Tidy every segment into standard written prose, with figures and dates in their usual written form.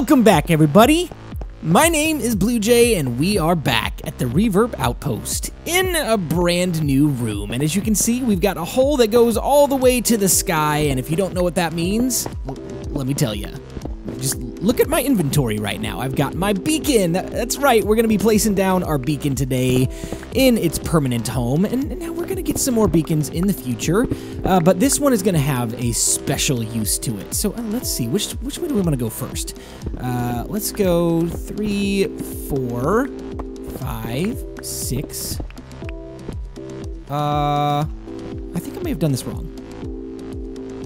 Welcome back, everybody. My name is BluJay, and we are back at the Reverb Outpost in a brand new room. And as you can see, we've got a hole that goes all the way to the sky. And if you don't know what that means, let me tell you. Just look at my inventory right now. I've got my beacon. That's right, we're going to be placing down our beacon today in its permanent home. And now we're going to get some more beacons in the future. But this one is going to have a special use to it. So let's see, which way do we want to go first? Let's go 3, 4, 5, 6. I think I may have done this wrong.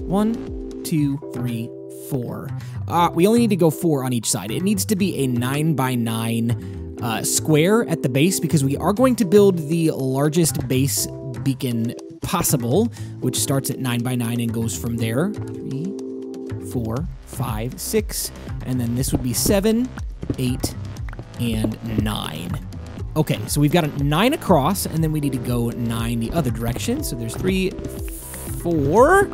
1, 2, 3, 4. We only need to go 4 on each side. It needs to be a 9x9 square at the base because we are going to build the largest base beacon possible, which starts at 9x9 and goes from there. 3, 4, 5, 6, and then this would be 7, 8, and 9. Okay, so we've got a 9 across, and then we need to go 9 the other direction. So there's 3, 4...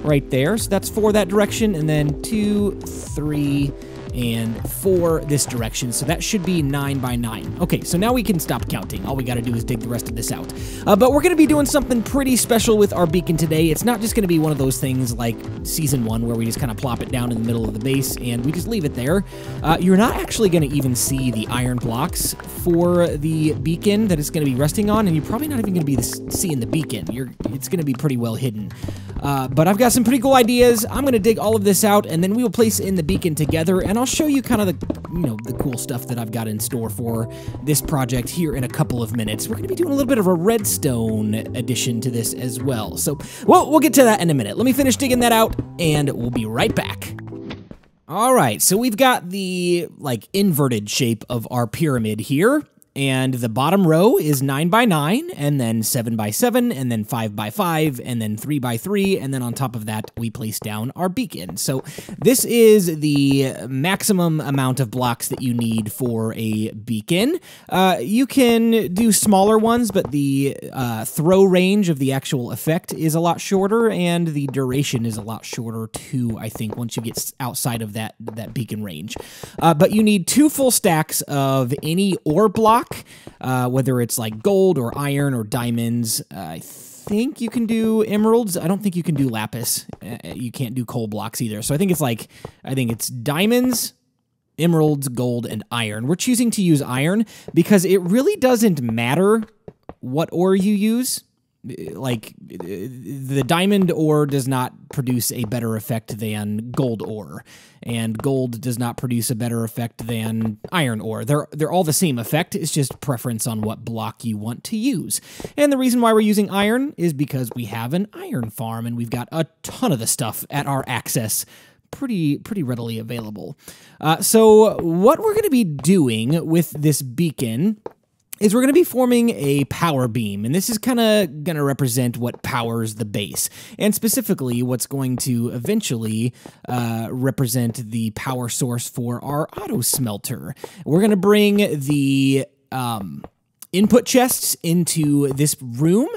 right there, so that's 4 that direction, and then 2, 3, and 4 this direction, so that should be 9x9. Okay, so now we can stop counting. All we gotta do is dig the rest of this out. But we're gonna be doing something pretty special with our beacon today. It's not just gonna be one of those things like Season 1 where we just kind of plop it down in the middle of the base and we just leave it there. You're not actually gonna even see the iron blocks for the beacon that it's gonna be resting on, and you're probably not even gonna be seeing the beacon. It's gonna be pretty well hidden. But I've got some pretty cool ideas. I'm gonna dig all of this out, and then we will place in the beacon together, and I'll show you kind of the cool stuff that I've got in store for this project here in a couple of minutes. We're gonna be doing a little bit of a redstone addition to this as well. So, well, we'll get to that in a minute. Let me finish digging that out, and we'll be right back. All right, so we've got the, like, inverted shape of our pyramid here. And the bottom row is 9x9, and then 7x7, and then 5x5, and then 3x3, and then on top of that, we place down our beacon. So this is the maximum amount of blocks that you need for a beacon. You can do smaller ones, but the throw range of the actual effect is a lot shorter, and the duration is a lot shorter too, I think, once you get outside of that beacon range. But you need 2 full stacks of any ore block, whether it's like gold or iron or diamonds. I think you can do emeralds. I don't think you can do lapis. You can't do coal blocks either. So I think it's diamonds, emeralds, gold, and iron. We're choosing to use iron because it really doesn't matter what ore you use. Like, the diamond ore does not produce a better effect than gold ore, and gold does not produce a better effect than iron ore. They're all the same effect. It's just preference on what block you want to use. And the reason why we're using iron is because we have an iron farm, and we've got a ton of the stuff at our access pretty readily available. So what we're going to be doing with this beacon is we're going to be forming a power beam, and this is kind of going to represent what powers the base, and specifically what's going to eventually represent the power source for our auto smelter. We're going to bring the input chests into this room,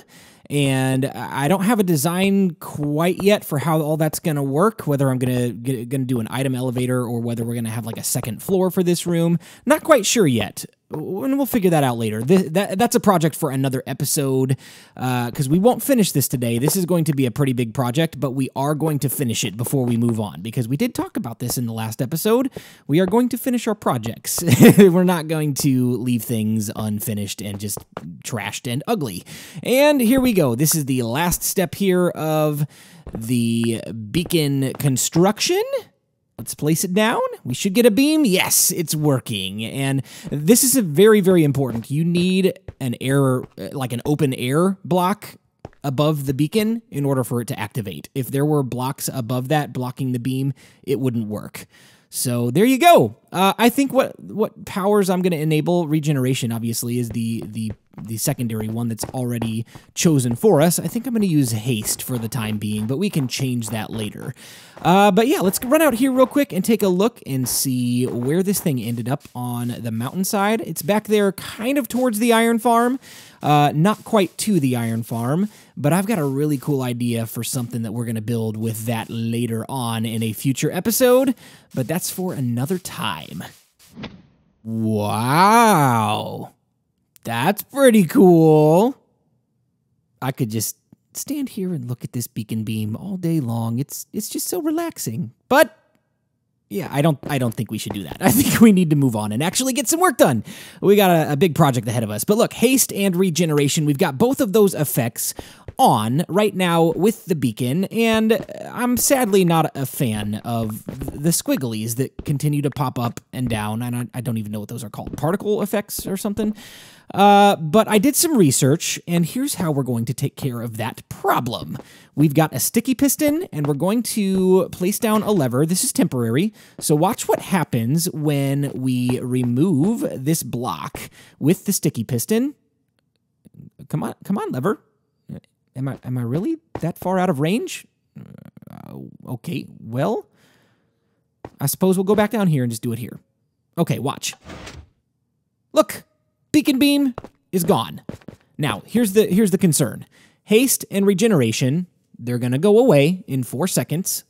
and I don't have a design quite yet for how all that's going to work, whether I'm going to do an item elevator or whether we're going to have like a second floor for this room. Not quite sure yet. And we'll figure that out later. That's a project for another episode, because we won't finish this today. This is going to be a pretty big project, but we are going to finish it before we move on, because we did talk about this in the last episode. We are going to finish our projects. We're not going to leave things unfinished and just trashed and ugly. And here we go. This is the last step here of the beacon construction. Let's place it down. We should get a beam. Yes, it's working. And this is very, very important. You need an open air block above the beacon in order for it to activate. If there were blocks above that blocking the beam, it wouldn't work. So there you go. I think what powers I'm going to enable regeneration, obviously, is the secondary one that's already chosen for us. I think I'm going to use Haste for the time being, but we can change that later. But yeah, let's run out here real quick and take a look and see where this thing ended up on the mountainside. It's back there kind of towards the iron farm, not quite to the iron farm, but I've got a really cool idea for something that we're going to build with that later on in a future episode, but that's for another time. Wow. That's pretty cool. I could just stand here and look at this beacon beam all day long. It's just so relaxing. But yeah, I don't think we should do that. I think we need to move on and actually get some work done. We got a big project ahead of us. But look, Haste and Regeneration, we've got both of those effects on right now with the beacon, and I'm sadly not a fan of the squigglies that continue to pop up and down, and I don't even know what those are called, particle effects or something. But I did some research, and here's how we're going to take care of that problem. We've got a sticky piston, and we're going to place down a lever. This is temporary, so watch what happens when we remove this block with the sticky piston. Come on, lever. Am I really that far out of range? Okay, well, I suppose we'll go back down here and just do it here. Okay, watch. Look, beacon beam is gone. Now, here's the concern. Haste and Regeneration, they're going to go away in 4 seconds.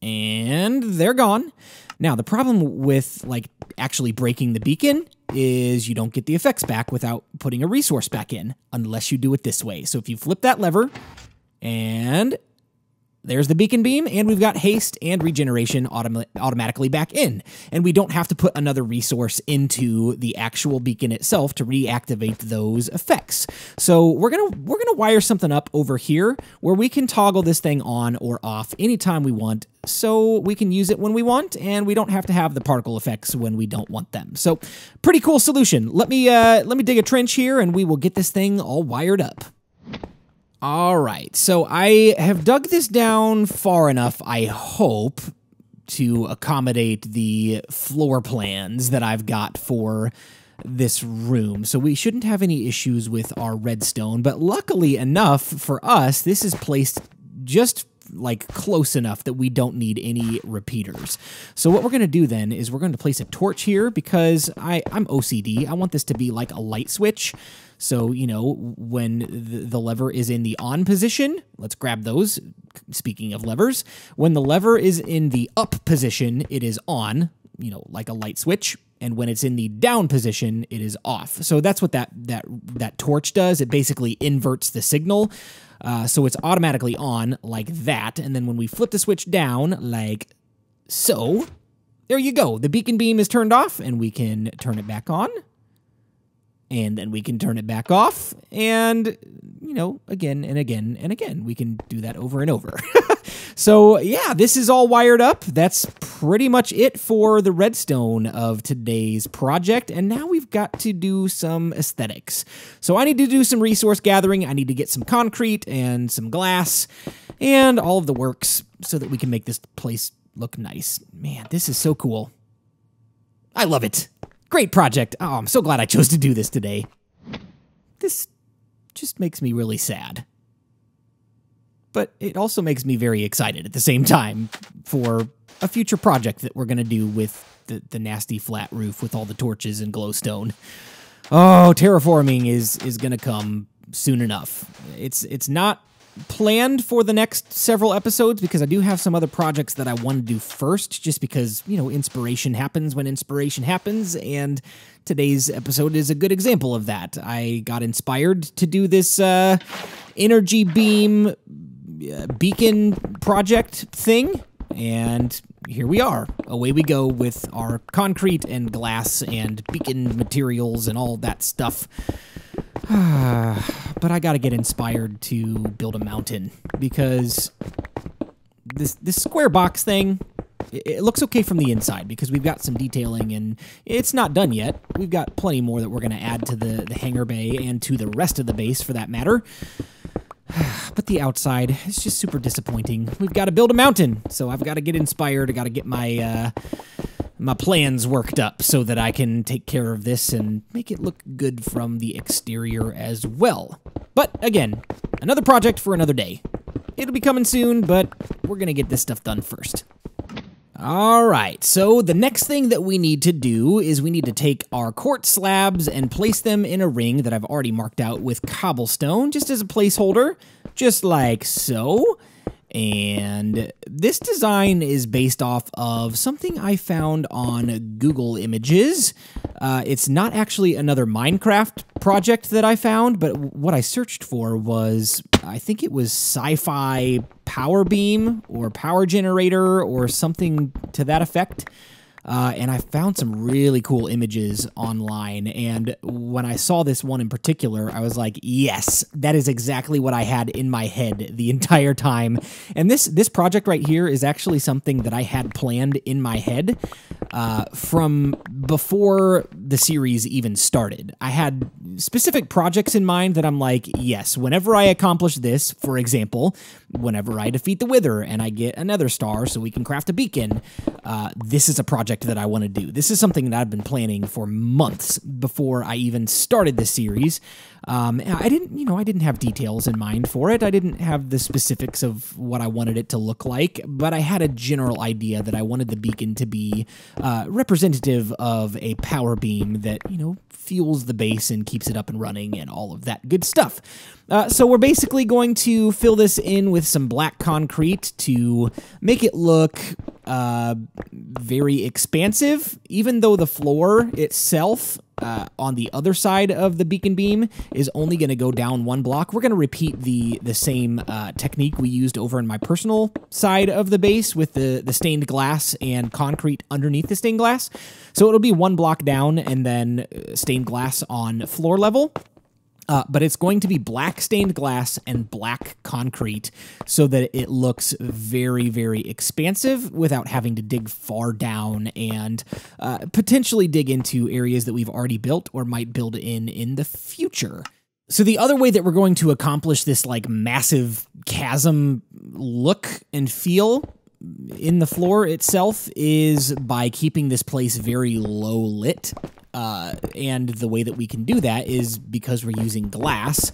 And they're gone. Now, the problem with, like, actually breaking the beacon is you don't get the effects back without putting a resource back in, unless you do it this way. So if you flip that lever, and there's the beacon beam, and we've got Haste and Regeneration automatically back in. And we don't have to put another resource into the actual beacon itself to reactivate those effects. So we're gonna wire something up over here where we can toggle this thing on or off anytime we want, so we can use it when we want, and we don't have to have the particle effects when we don't want them. So pretty cool solution. Let me dig a trench here, and we will get this thing all wired up. All right, so I have dug this down far enough, I hope, to accommodate the floor plans that I've got for this room. So we shouldn't have any issues with our redstone, but luckily enough for us, this is placed just like close enough that we don't need any repeaters. So what we're going to do then is we're going to place a torch here because I'm OCD. I want this to be like a light switch. So, you know, when the lever is in the on position, let's grab those. Speaking of levers, when the lever is in the up position, it is on, you know, like a light switch. And when it's in the down position, it is off. So that's what that torch does. It basically inverts the signal. So it's automatically on like that. And then when we flip the switch down like so, there you go. The beacon beam is turned off, and we can turn it back on. And then we can turn it back off, and, you know, again and again and again. We can do that over and over. So, yeah, this is all wired up. That's pretty much it for the redstone of today's project, and now we've got to do some aesthetics. So I need to do some resource gathering. I need to get some concrete and some glass and all of the works so that we can make this place look nice. Man, this is so cool. I love it. Great project. Oh, I'm so glad I chose to do this today. This just makes me really sad. But it also makes me very excited at the same time for a future project that we're going to do with the nasty flat roof with all the torches and glowstone. Oh, terraforming is going to come soon enough. It's not planned for the next several episodes because I do have some other projects that I want to do first, just because, you know, inspiration happens when inspiration happens, and today's episode is a good example of that. I got inspired to do this energy beam beacon project thing, and here we are. Away we go with our concrete and glass and beacon materials and all that stuff. But I gotta get inspired to build a mountain, because this square box thing, it looks okay from the inside because we've got some detailing and it's not done yet. We've got plenty more that we're gonna add to the hangar bay and to the rest of the base for that matter. But the outside is just super disappointing. We've got to build a mountain, so I've got to get inspired. I got to get my my plans worked up so that I can take care of this and make it look good from the exterior as well. But again, another project for another day. It'll be coming soon, but we're gonna get this stuff done first. Alright, so the next thing that we need to do is we need to take our quartz slabs and place them in a ring that I've already marked out with cobblestone, just as a placeholder, just like so. And this design is based off of something I found on Google Images. It's not actually another Minecraft project that I found, but what I searched for was, I think it was sci-fi power beam or power generator or something to that effect. And I found some really cool images online, and when I saw this one in particular, I was like, yes, that is exactly what I had in my head the entire time. And this project right here is actually something that I had planned in my head from before the series even started. I had specific projects in mind that I'm like, yes, whenever I accomplish this, for example, whenever I defeat the Wither and I get another star so we can craft a beacon, this is a project that I want to do. This is something that I've been planning for months before I even started the series. I didn't have details in mind for it. I didn't have the specifics of what I wanted it to look like, but I had a general idea that I wanted the beacon to be representative of a power beam that, fuels the base and keeps it up and running and all of that good stuff. So we're basically going to fill this in with some black concrete to make it look very expansive, even though the floor itself on the other side of the beacon beam is only going to go down one block. We're going to repeat the same technique we used over in my personal side of the base with the stained glass and concrete underneath the stained glass. So it'll be one block down and then stained glass on floor level. But it's going to be black stained glass and black concrete so that it looks very, very expansive without having to dig far down and potentially dig into areas that we've already built or might build in the future. So the other way that we're going to accomplish this like massive chasm look and feel in the floor itself is by keeping this place very low lit. And the way that we can do that is because we're using glass.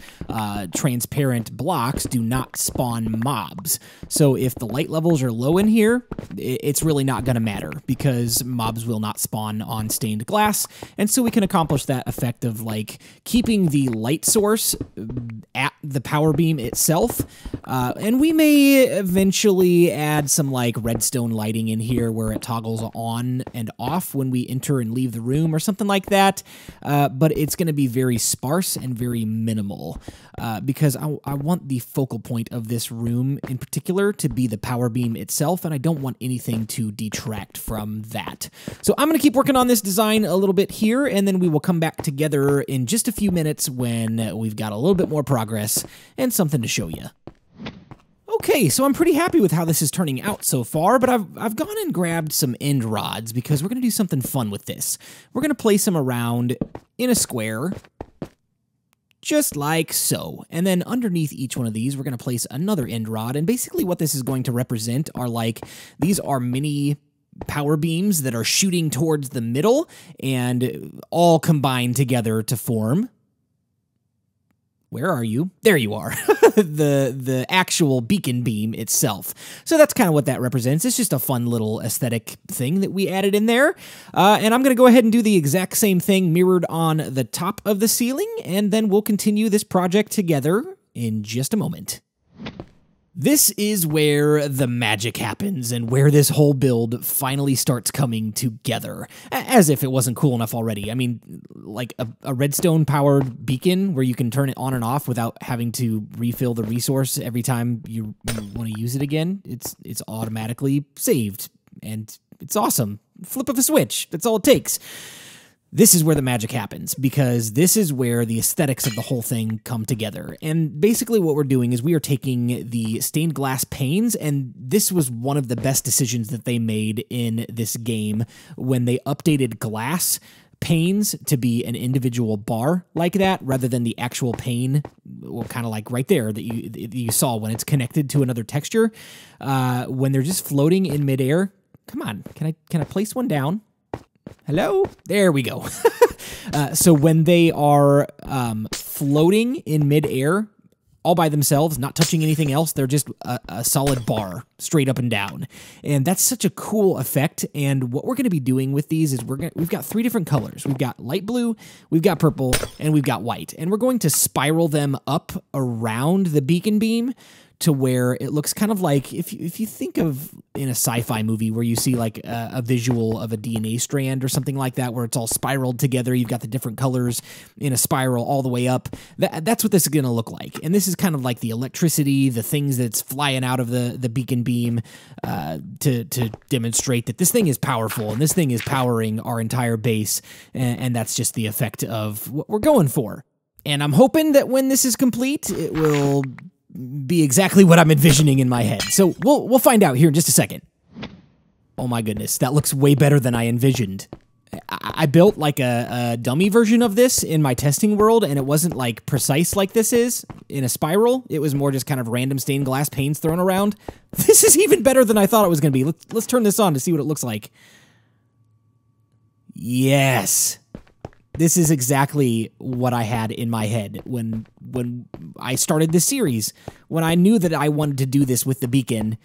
Transparent blocks do not spawn mobs. So if the light levels are low in here, it's really not going to matter because mobs will not spawn on stained glass. And so we can accomplish that effect of like keeping the light source at the power beam itself. And we may eventually add some like redstone lighting in here where it toggles on and off when we enter and leave the room or something like that, but it's going to be very sparse and very minimal because I want the focal point of this room in particular to be the power beam itself, and I don't want anything to detract from that. So I'm going to keep working on this design a little bit here, and then we will come back together in just a few minutes when we've got a little bit more progress and something to show you. Okay, so I'm pretty happy with how this is turning out so far, but I've gone and grabbed some end rods because we're going to do something fun with this. We're going to place them around in a square, just like so. And then underneath each one of these, we're going to place another end rod, and basically what this is going to represent are like, these are mini power beams that are shooting towards the middle and all combined together to form... Where are you? There you are. the actual beacon beam itself. So that's kind of what that represents. It's just a fun little aesthetic thing that we added in there. And I'm going to go ahead and do the exact same thing mirrored on the top of the ceiling, and then we'll continue this project together in just a moment. This is where the magic happens and where this whole build finally starts coming together. As if it wasn't cool enough already. I mean, like a redstone-powered beacon where you can turn it on and off without having to refill the resource every time you want to use it again. It's automatically saved, and it's awesome. Flip of a switch. That's all it takes. This is where the magic happens, because this is where the aesthetics of the whole thing come together. And basically what we're doing is we are taking the stained glass panes, and this was one of the best decisions that they made in this game when they updated glass panes to be an individual bar like that, rather than the actual pane, well, kind of like right there that you saw when it's connected to another texture. When they're just floating in midair, come on, can I place one down? Hello? There we go. So when they are floating in midair, all by themselves, not touching anything else, they're just a solid bar, straight up and down. And that's such a cool effect. And what we're going to be doing with these is we've got 3 different colors. We've got light blue, we've got purple, and we've got white. And we're going to spiral them up around the beacon beam to where it looks kind of like, if you think of in a sci-fi movie where you see like a visual of a DNA strand or something like that, where it's all spiraled together, you've got the different colors in a spiral all the way up. That's what this is going to look like. And this is kind of like the electricity, the things that's flying out of the beacon beam to demonstrate that this thing is powerful and this thing is powering our entire base. And that's just the effect of what we're going for. And I'm hoping that when this is complete, it will be exactly what I'm envisioning in my head. So we'll find out here in just a second. Oh my goodness, that looks way better than I envisioned. I built like a dummy version of this in my testing world, and it wasn't like precise like this is in a spiral. It was more just kind of random stained glass panes thrown around. This is even better than I thought it was going to be. Let's turn this on to see what it looks like. Yes. This is exactly what I had in my head when I started this series. When I knew that I wanted to do this with the beacon,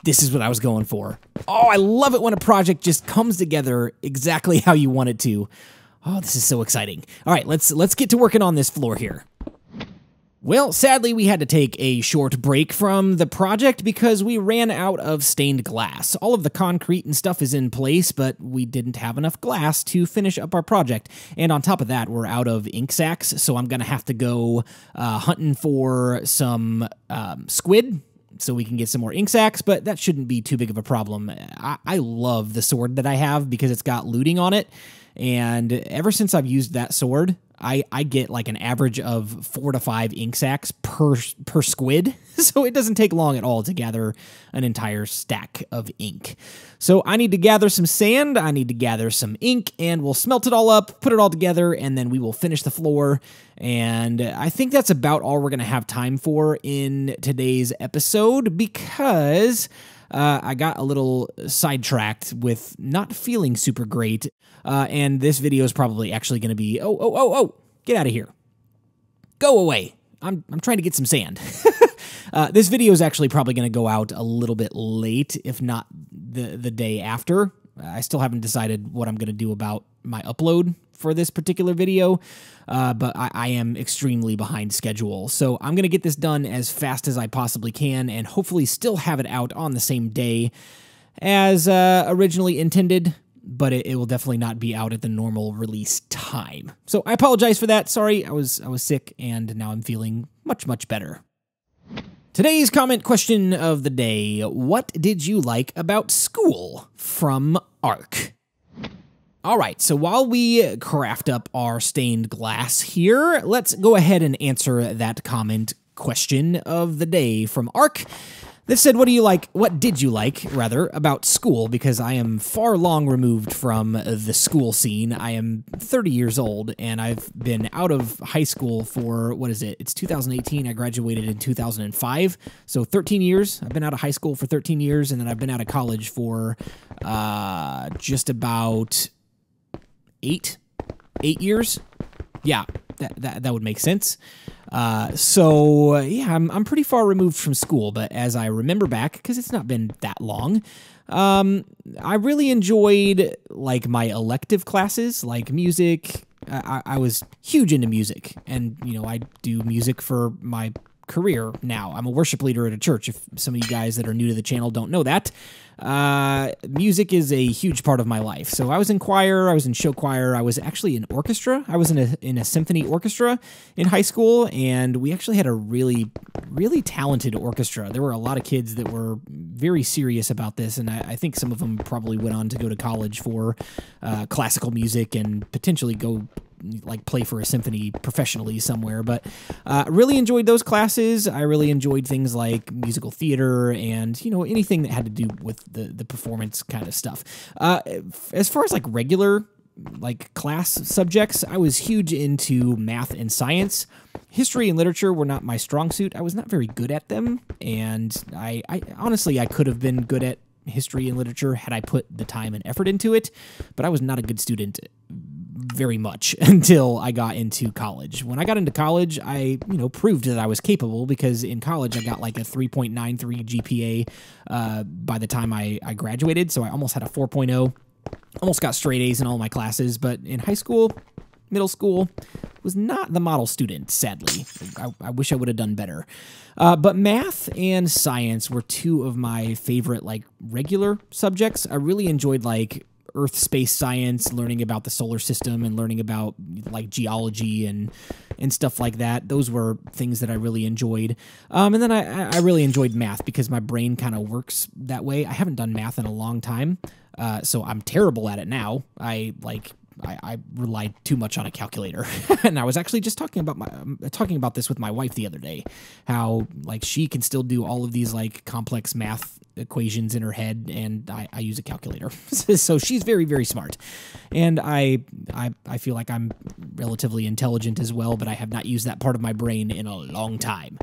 this is what I was going for. Oh, I love it when a project just comes together exactly how you want it to. Oh, this is so exciting. All right, let's get to working on this floor here. Well, sadly, we had to take a short break from the project because we ran out of stained glass. All of the concrete and stuff is in place, but we didn't have enough glass to finish up our project. And on top of that, we're out of ink sacs, so I'm going to have to go hunting for some squid so we can get some more ink sacs, but that shouldn't be too big of a problem. I love the sword that I have because it's got looting on it, and ever since I've used that sword, I get like an average of 4 to 5 ink sacs per squid, so it doesn't take long at all to gather an entire stack of ink. So I need to gather some sand, I need to gather some ink, and we'll smelt it all up, put it all together, and then we will finish the floor. And I think that's about all we're going to have time for in today's episode because I got a little sidetracked with not feeling super great, and this video is probably actually going to be, oh, get out of here. Go away. I'm trying to get some sand. This video is actually probably going to go out a little bit late, if not the day after. I still haven't decided what I'm going to do about my upload for this particular video, but I am extremely behind schedule. So I'm going to get this done as fast as I possibly can and hopefully still have it out on the same day as originally intended, but it will definitely not be out at the normal release time. So I apologize for that. Sorry, I was sick and now I'm feeling much better. Today's comment question of the day: what did you like about school? From Ark. All right, so while we craft up our stained glass here, let's go ahead and answer that comment question of the day from Ark. That said, what did you like, rather, about school? Because I am far long removed from the school scene. I am 30 years old, and I've been out of high school for, what is it? It's 2018. I graduated in 2005. So 13 years. I've been out of high school for 13 years, and then I've been out of college for just about 8 years. Yeah, that would make sense. So yeah, I'm pretty far removed from school, but as I remember back, because it's not been that long, I really enjoyed like my elective classes, like music. I was huge into music, and you know, I do music for my career now. I'm a worship leader at a church. If some of you guys that are new to the channel don't know that, music is a huge part of my life. So I was in choir, I was in show choir, I was actually in orchestra. I was in a symphony orchestra in high school, and we actually had a really talented orchestra. There were a lot of kids that were very serious about this, and I think some of them probably went on to go to college for classical music and potentially go like play for a symphony professionally somewhere. But really enjoyed those classes. I really enjoyed things like musical theater and, you know, anything that had to do with the performance kind of stuff. As far as like regular like class subjects, I was huge into math and science. History and literature were not my strong suit. I was not very good at them, and I honestly, I could have been good at history and literature had I put the time and effort into it, but I was not a good student very much until I got into college. When I got into college, I, proved that I was capable, because in college I got like a 3.93 GPA by the time I graduated, so I almost had a 4.0, almost got straight A's in all my classes, but in high school, middle school, was not the model student, sadly. I wish I would have done better. But math and science were two of my favorite, regular subjects. I really enjoyed, Earth space science, learning about the solar system and learning about geology and stuff like that. Those were things that I really enjoyed. And then I really enjoyed math because my brain kind of works that way. I haven't done math in a long time, so I'm terrible at it now. I relied too much on a calculator. And I was actually just talking about this with my wife the other day, how she can still do all of these complex math equations in her head, and I use a calculator. So she's very, very smart. And I feel like I'm relatively intelligent as well, but I have not used that part of my brain in a long time.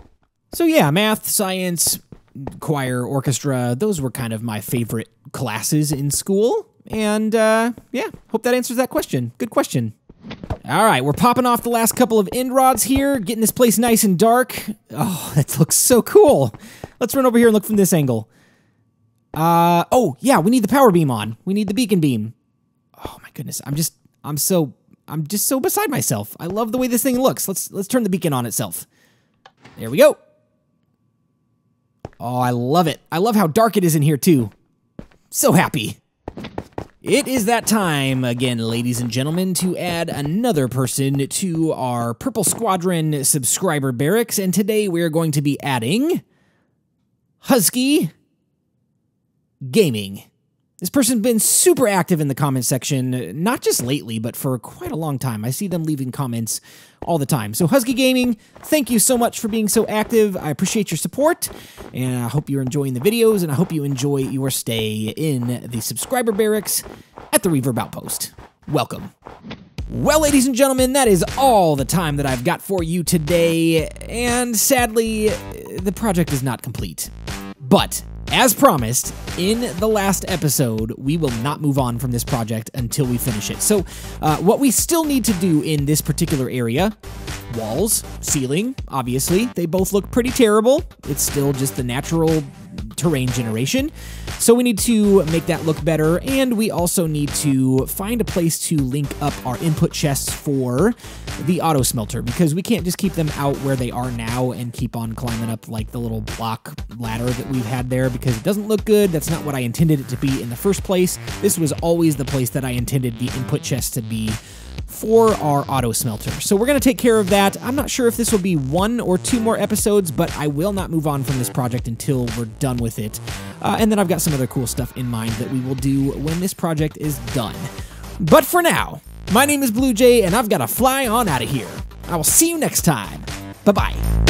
So yeah, math, science, choir, orchestra, those were kind of my favorite classes in school. And yeah, hope that answers that question. Good question. All right, we're popping off the last couple of end rods here, getting this place nice and dark. Oh, that looks so cool. Let's run over here and look from this angle. Oh yeah, we need the power beam on. We need the beacon beam. Oh my goodness, I'm just so beside myself. I love the way this thing looks. Let's turn the beacon on itself. There we go. Oh, I love it. I love how dark it is in here too. So happy. It is that time again, ladies and gentlemen, to add another person to our Purple Squadron subscriber barracks, and today we're going to be adding Husky Gaming. This person's been super active in the comment section, not just lately, but for quite a long time. I see them leaving comments all the time. So Husky Gaming, thank you so much for being so active. I appreciate your support, and I hope you're enjoying the videos, and I hope you enjoy your stay in the subscriber barracks at the Reverb Outpost. Welcome. Well, ladies and gentlemen, that is all the time that I've got for you today, and sadly, the project is not complete. But as promised, in the last episode, we will not move on from this project until we finish it. So what we still need to do in this particular area, walls, ceiling, obviously, they both look pretty terrible. It's still just the natural terrain generation. So we need to make that look better, and we also need to find a place to link up our input chests for the auto smelter, because we can't just keep them out where they are now and keep on climbing up the little block ladder that we've had there, because it doesn't look good. That's not what I intended it to be in the first place. This was always the place that I intended the input chest to be for our auto smelter. So we're going to take care of that. I'm not sure if this will be 1 or 2 more episodes, but I will not move on from this project until we're done with it. And then I've got some other cool stuff in mind that we will do when this project is done. But for now, my name is BluJay, and I've got to fly on out of here. I will see you next time. Bye-bye.